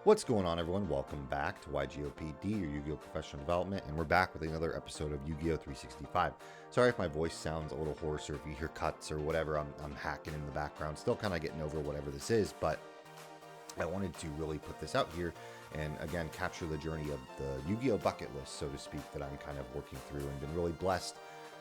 What's going on, everyone? Welcome back to YGOPD, or Yu-Gi-Oh! Professional Development, and we're back with another episode of Yu-Gi-Oh! 365. Sorry if my voice sounds a little hoarse, or if you hear cuts or whatever. I'm hacking in the background, still kind of getting over whatever this is, but I wanted to really put this out here and, again, capture the journey of the Yu-Gi-Oh! Bucket list, so to speak, that I'm kind of working through, and been really blessed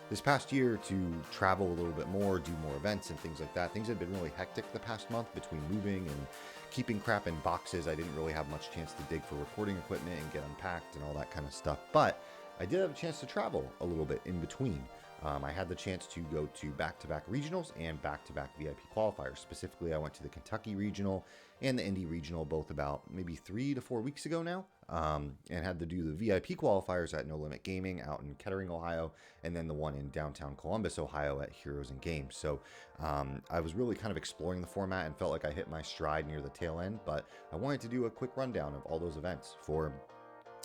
this past year to travel a little bit more, do more events and things like that. Things have been really hectic the past month between moving and keeping crap in boxes. I didn't really have much chance to dig for recording equipment and get unpacked and all that kind of stuff, but I did have a chance to travel a little bit in between. I had the chance to go to back-to-back regionals and back-to-back VIP qualifiers. Specifically, I went to the Kentucky regional and the Indy regional, both about maybe 3 to 4 weeks ago now, and had to do the VIP qualifiers at No Limit Gaming out in Kettering, Ohio, and then the one in downtown Columbus, Ohio at Heroes and Games. So I was really kind of exploring the format and felt like I hit my stride near the tail end, but I wanted to do a quick rundown of all those events. For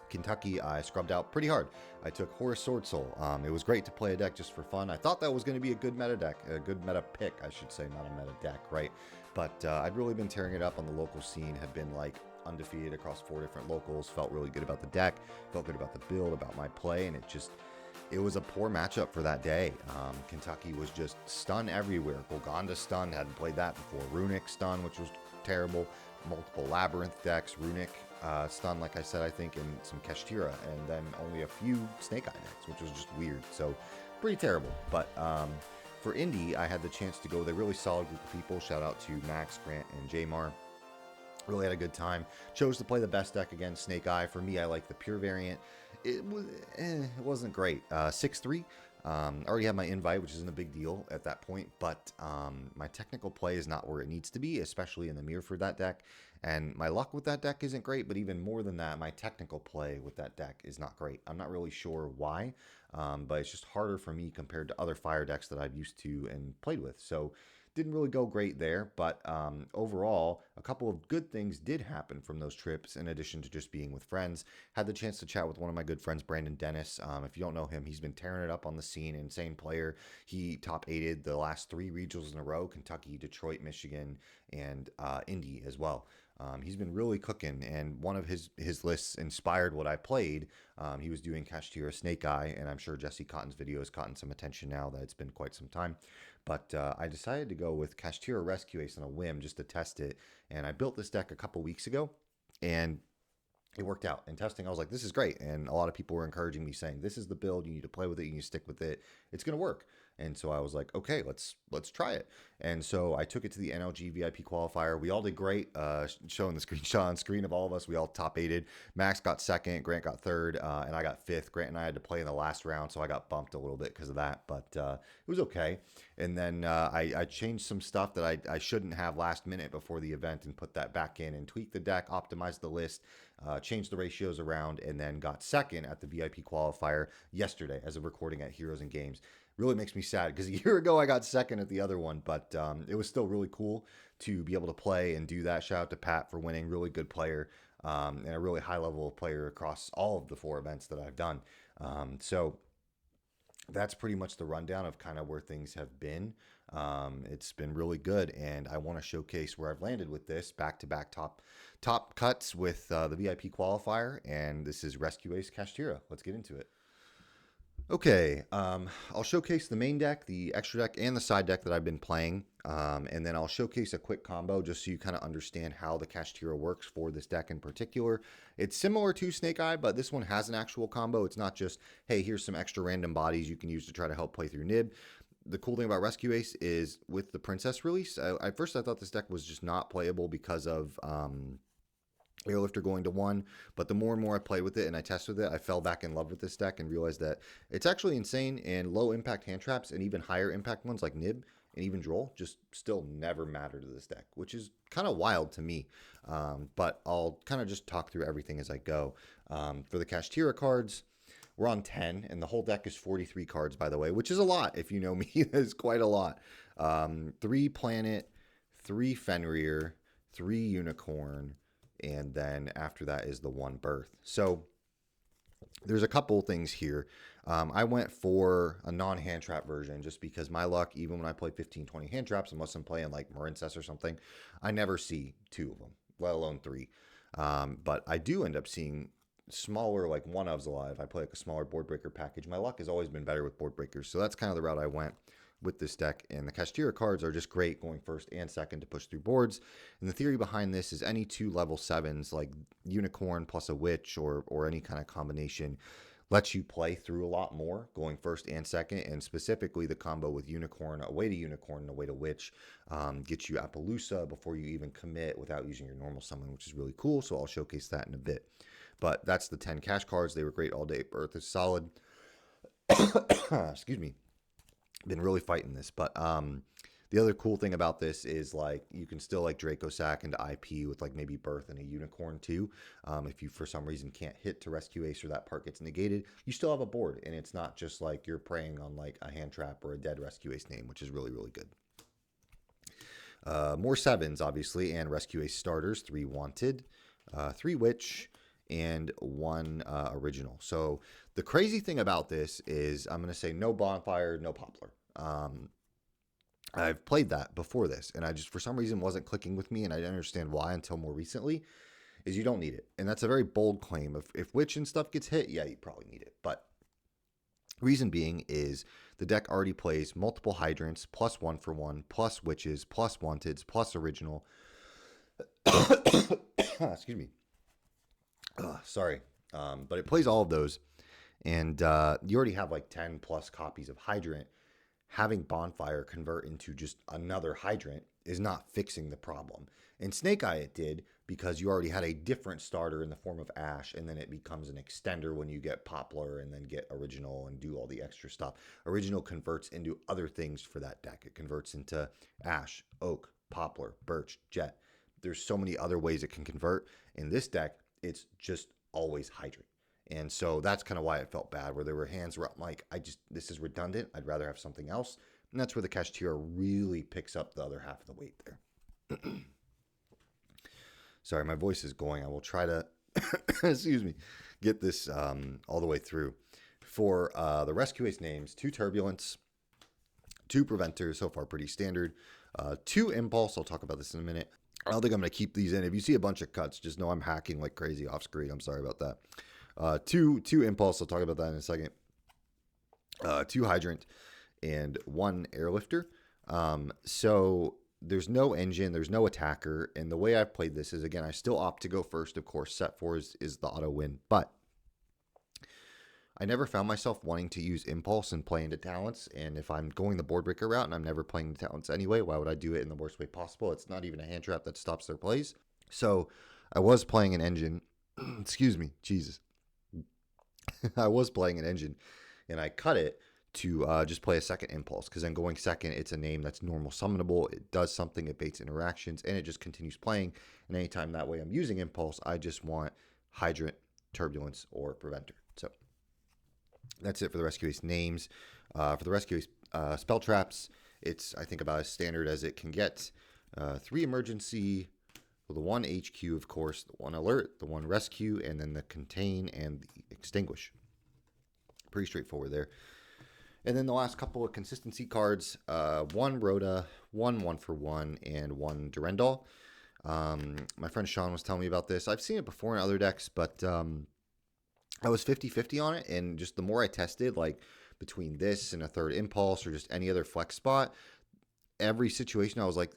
Kentucky, I scrubbed out pretty hard. I took Horus Sword Soul. It was great to play a deck just for fun. I thought that was going to be a good meta deck, a good meta pick, I should say, not a meta deck, right? But I'd really been tearing it up on the local scene, had been like undefeated across 4 different locals, felt really good about the deck, felt good about the build, about my play, and it was a poor matchup for that day. Kentucky was just stun everywhere. Golgonda stun, hadn't played that before. Runic stun, which was terrible. Multiple Labyrinth decks, Runic stun, like I said, I think, and some Kashtira, and then only a few Snake Eye decks, which was just weird. So pretty terrible. But for Indy, I had the chance to go with a really solid group of people. Shout out to Max, Grant, and Jamar. Really had a good time. Chose to play the best deck against Snake Eye. For me, I like the pure variant. It wasn't great. 6-3. Already had my invite, which isn't a big deal at that point, but my technical play is not where it needs to be, especially in the mirror for that deck. And my luck with that deck isn't great, but even more than that, my technical play with that deck is not great. I'm not really sure why, but it's just harder for me compared to other fire decks that I've used to and played with. So didn't really go great there, but overall, a couple of good things did happen from those trips, in addition to just being with friends. Had the chance to chat with one of my good friends, Brandon Dennis. If you don't know him, he's been tearing it up on the scene, insane player. He top 8'd the last 3 regionals in a row, Kentucky, Detroit, Michigan, and Indy as well. He's been really cooking, and one of his lists inspired what I played. He was doing Kashtira Snake Eye, and I'm sure Jesse Cotton's video has gotten some attention now that it's been quite some time. But I decided to go with Kashtira Rescue Ace on a whim just to test it, and I built this deck a couple weeks ago, and it worked out. In testing, I was like, this is great, and a lot of people were encouraging me, saying, this is the build, you need to play with it, you need to stick with it, it's going to work. And so I was like, okay, let's try it. And so I took it to the NLG VIP qualifier. We all did great. Showing the screenshot on screen of all of us, we all top 8'd. Max got second, Grant got third, and I got fifth. Grant and I had to play in the last round, so I got bumped a little bit because of that, but it was okay. And then I changed some stuff that I shouldn't have last minute before the event, and put that back in and tweaked the deck, optimized the list, changed the ratios around, and then got second at the VIP qualifier yesterday as a recording at Heroes and Games. Really makes me sad because a year ago I got second at the other one, but it was still really cool to be able to play and do that. Shout out to Pat for winning, really good player, and a really high level of player across all of the 4 events that I've done. So that's pretty much the rundown of kind of where things have been. It's been really good, and I want to showcase where I've landed with this back-to-back top cuts with the VIP qualifier, and this is Rescue Ace Kashtira. Let's get into it. Okay, I'll showcase the main deck, the extra deck, and the side deck that I've been playing, and then I'll showcase a quick combo just so you kind of understand how the Kashtira works for this deck in particular. It's similar to Snake Eye, but this one has an actual combo. It's not just, hey, here's some extra random bodies you can use to try to help play through Nib. The cool thing about Rescue Ace is with the Princess release, at first I thought this deck was just not playable because of Airlifter going to 1, but the more and more I played with it and I tested with it, I fell back in love with this deck and realized that it's actually insane, and low impact hand traps and even higher impact ones like Nib and even Droll just still never matter to this deck, which is kind of wild to me. But I'll kind of just talk through everything as I go. For the Kashtira cards, we're on 10, and the whole deck is 43 cards, by the way, which is a lot. If you know me, that's quite a lot. 3 Planet, 3 Fenrir, 3 Unicorn, and then after that is the 1 Birth. So there's a couple things here. I went for a non-hand trap version just because my luck, even when I play 15, 20 hand traps, unless I'm playing like Marincess or something, I never see 2 of them, let alone 3. But I do end up seeing smaller, like one ofs alive. I play like a smaller board breaker package. My luck has always been better with board breakers, so that's kind of the route I went with this deck. And the Kashtira cards are just great going first and second to push through boards. And the theory behind this is any two level 7s, like Unicorn plus a Witch or any kind of combination, lets you play through a lot more going first and second. And specifically the combo with Unicorn, Away to Unicorn and Away to Witch, gets you Appaloosa before you even commit without using your normal summon, which is really cool. So I'll showcase that in a bit. But that's the 10 cash cards. They were great all day. Earth is solid. Excuse me. Been really fighting this. But the other cool thing about this is like you can still like Draco Sack into IP with like maybe Birth and a Unicorn too. If you for some reason can't hit to rescue Ace or that part gets negated, you still have a board. And it's not just like you're preying on like a hand trap or a dead rescue Ace name, which is really, really good. More 7s, obviously, and rescue Ace starters. 3 Wanted, 3 Witch, and 1 original. So the crazy thing about this is I'm going to say no Bonfire, no Poplar. I've played that before this, and I just, for some reason, wasn't clicking with me, and I didn't understand why until more recently, is you don't need it. And that's a very bold claim. If Witch and stuff gets hit, yeah, you probably need it. But reason being is the deck already plays multiple Hydrants, plus 1-for-1, plus Witches, plus Wanteds, plus original. Excuse me. Sorry. But it plays all of those. And you already have like 10 plus copies of Hydrant. Having Bonfire convert into just another Hydrant is not fixing the problem. In Snake Eye it did, because you already had a different starter in the form of Ash, and then it becomes an extender when you get Poplar and then get Original and do all the extra stuff. Original converts into other things for that deck. It converts into Ash, Oak, Poplar, Birch, Jet. There's so many other ways it can convert. In this deck, it's just always Hydrant. And so that's kind of why it felt bad, where there were hands where I'm like, this is redundant. I'd rather have something else. And that's where the Kashtira really picks up the other half of the weight there. Sorry, my voice is going. I will try to, excuse me, get this all the way through. For the Rescue Ace names, 2 Turbulence, 2 Preventers, so far pretty standard, 2 Impulse. I'll talk about this in a minute. I don't think I'm going to keep these in. If you see a bunch of cuts, just know I'm hacking like crazy off screen. I'm sorry about that. 2 Impulse, I'll talk about that in a second. 2 Hydrant, and 1 Airlifter. So there's no engine, there's no attacker, and the way I've played this is, again, I still opt to go first, of course. Set 4 is the auto win, but I never found myself wanting to use Impulse and play into talents, and if I'm going the board breaker route and I'm never playing the talents anyway, why would I do it in the worst way possible? It's not even a hand trap that stops their plays. So I was playing an engine. Excuse me, Jesus. I was playing an engine, and I cut it to just play a second Impulse, because then going second, it's a name that's normal summonable. It does something, it baits interactions, and it just continues playing. And anytime that way I'm using Impulse, I just want Hydrant, Turbulence, or Preventer. So that's it for the Rescue Ace names. For the Rescue Ace spell traps, it's, I think, about as standard as it can get. 3 Emergency, well, the 1 HQ, of course, the 1 Alert, the 1 Rescue, and then the Contain and the Extinguish. Pretty straightforward there. And then the last couple of consistency cards, 1 Rhoda, 1 1-for-1, and 1 Durendal. My friend Sean was telling me about this. I've seen it before in other decks, but I was 50-50 on it, and just the more I tested, like between this and a 3rd Impulse or just any other flex spot, every situation I was like,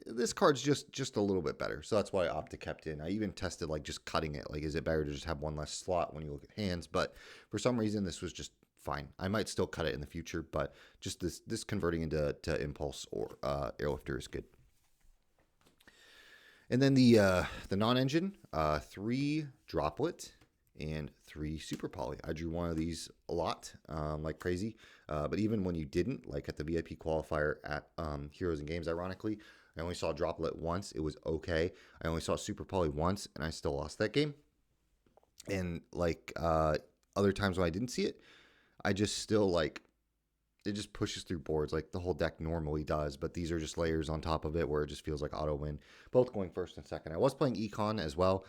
this card's just a little bit better. So that's why I opted kept in. I even tested like just cutting it. Like, is it better to just have 1 less slot when you look at hands? But for some reason, this was just fine. I might still cut it in the future, but just this converting into Impulse or Airlifter is good. And then the non-engine, 3 Droplet and 3 Super Poly. I drew one of these a lot, like crazy. But even when you didn't, like at the VIP qualifier at Heroes and Games, ironically, I only saw Droplet once. It was okay. I only saw Super Poly once, and I still lost that game. And like other times when I didn't see it, I just still like, it just pushes through boards like the whole deck normally does, but these are just layers on top of it where it just feels like auto win. Both going first and second. I was playing Econ as well,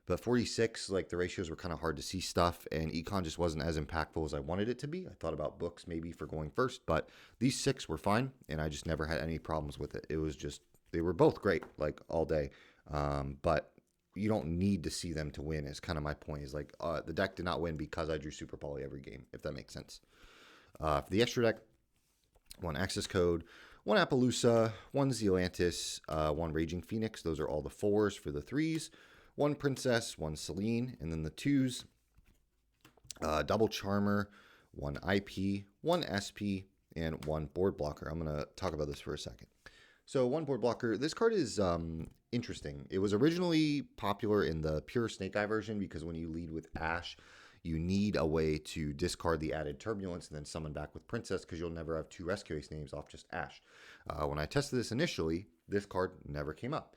but 46, like the ratios were kind of hard to see stuff, and Econ just wasn't as impactful as I wanted it to be. I thought about books maybe for going first, but these 6 were fine, and I just never had any problems with it. It was just, they were both great, like all day. But you don't need to see them to win is kind of my point. Is like the deck did not win because I drew Super Poly every game, if that makes sense. For the extra deck, 1 Access Code, 1 Appaloosa, 1 Zealantis, 1 Raging Phoenix. Those are all the 4s for the 3s. 1 Princess, 1 Celine, and then the 2s, Double Charmer, 1 IP, 1 SP, and 1 Board Blocker. I'm going to talk about this for a second. So 1 Board Blocker, this card is interesting. It was originally popular in the pure Snake Eye version because when you lead with Ash, you need a way to discard the added Turbulence and then summon back with Princess because you'll never have 2 Rescue Ace names off just Ash. When I tested this initially, this card never came up.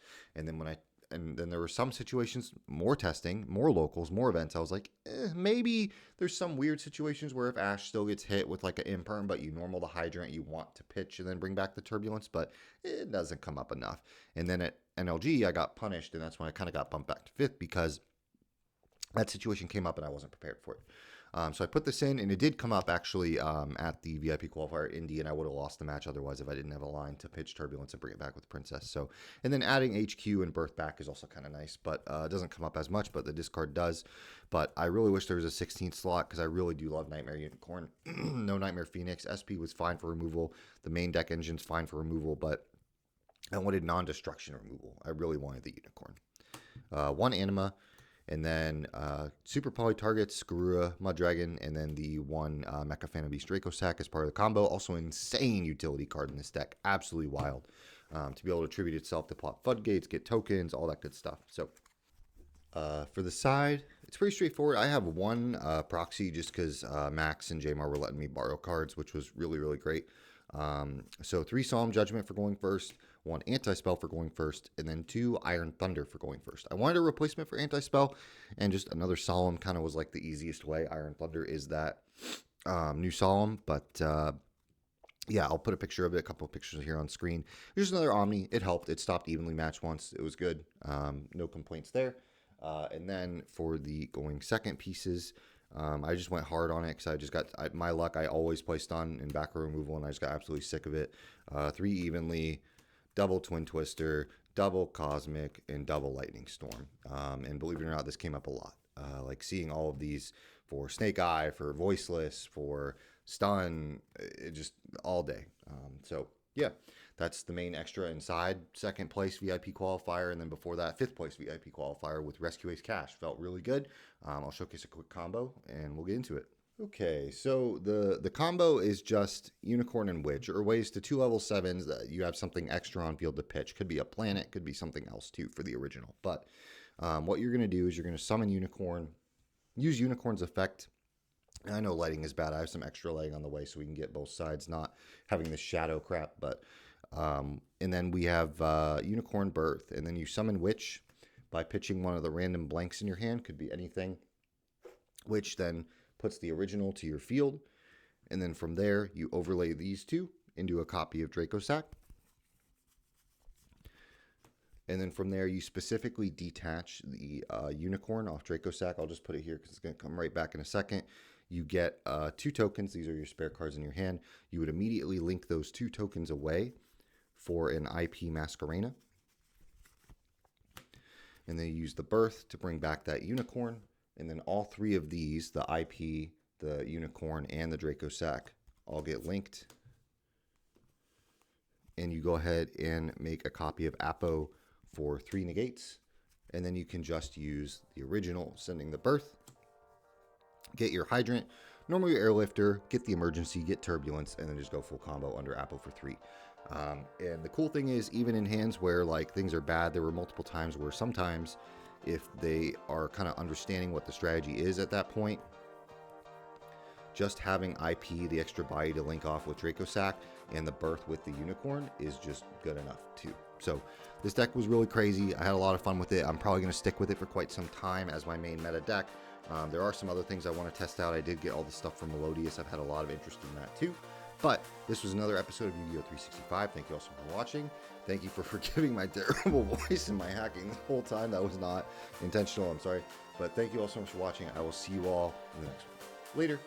And then there were some situations, more testing, more locals, more events. I was like, maybe there's some weird situations where if Ash still gets hit with like an imperm, but you normal the Hydrant, you want to pitch and then bring back the Turbulence, but it doesn't come up enough. And then at NLG, I got punished, and that's when I kind of got bumped back to 5th because that situation came up and I wasn't prepared for it. So I put this in, and it did come up actually at the VIP qualifier at Indy, and I would have lost the match otherwise if I didn't have a line to pitch Turbulence and bring it back with Princess. So, and then adding HQ and Birth back is also kind of nice, but it doesn't come up as much, but the discard does. But I really wish there was a 16th slot because I really do love Nightmare Unicorn. No Nightmare Phoenix. SP was fine for removal. The main deck engine's fine for removal, but I wanted non-destruction removal. I really wanted the Unicorn. 1 Anima. And then Super Poly targets, Garura, Mud Dragon, and then the 1 Mecha Phantom Beast Draco Sack as part of the combo. Also an insane utility card in this deck. Absolutely wild. To be able to attribute itself to plot floodgates, get tokens, all that good stuff. So for the side, it's pretty straightforward. I have 1 proxy just because Max and Jamar were letting me borrow cards, which was really, really great. So 3 Solemn Judgment for going first, 1 Anti-Spell for going first, and then 2 Iron Thunder for going first. I wanted a replacement for Anti-Spell, and just another Solemn kind of was like the easiest way. Iron Thunder is that new Solemn, but yeah, I'll put a picture of it, a couple of pictures here on screen. Here's another Omni. It helped. It stopped evenly matched once. It was good. No complaints there. And then for the going second pieces, I just went hard on it because I just got my luck. I always play stun and back row removal, and I just got absolutely sick of it. 3 Evenly, double Twin Twister, double Cosmic, and double Lightning Storm. And believe it or not, this came up a lot. Like seeing all of these for Snake Eye, for Voiceless, for Stun, it just all day. So yeah, that's the main extra inside. 2nd place VIP qualifier, and then before that, 5th place VIP qualifier with Rescue Ace Cash. Felt really good. I'll showcase a quick combo, and we'll get into it. Okay, so the combo is just Unicorn and Witch, or ways to 2 level 7s that you have something extra on field to pitch. Could be a planet, could be something else too for the original. But what you're going to do is you're going to summon Unicorn, use Unicorn's effect. I know lighting is bad. I have some extra lighting on the way so we can get both sides, not having this shadow crap. But and then we have Unicorn Birth, and then you summon Witch by pitching one of the random blanks in your hand. Could be anything. Which then puts the original to your field, and then from there you overlay these 2 into a copy of Draco Sack, and then from there you specifically detach the Unicorn off Draco Sack. I'll just put it here because it's going to come right back in a second. You get 2 tokens. These are your spare cards in your hand. You would immediately link those 2 tokens away for an IP Masquerena, and then you use the Birth to bring back that Unicorn. And then all 3 of these, the IP, the Unicorn, and the Draco Sack, all get linked. And you go ahead and make a copy of Apo for 3 negates. And then you can just use the original, sending the Birth. Get your Hydrant, normally your Airlifter, get the Emergency, get Turbulence, and then just go full combo under Apo for 3. And the cool thing is, even in hands where like things are bad, there were multiple times where sometimes if they are kind of understanding what the strategy is at that point, just having IP, the extra body to link off with Draco Sack, and the Birth with the Unicorn is just good enough too. So this deck was really crazy. I had a lot of fun with it. I'm probably going to stick with it for quite some time as my main meta deck. There are some other things I want to test out. I did get all the stuff from Melodious. I've had a lot of interest in that too. But this was another episode of Yu-Gi-Oh! 365. Thank you all so much for watching. Thank you for forgiving my terrible voice and my hacking the whole time. That was not intentional. I'm sorry. But thank you all so much for watching. I will see you all in the next one. Later.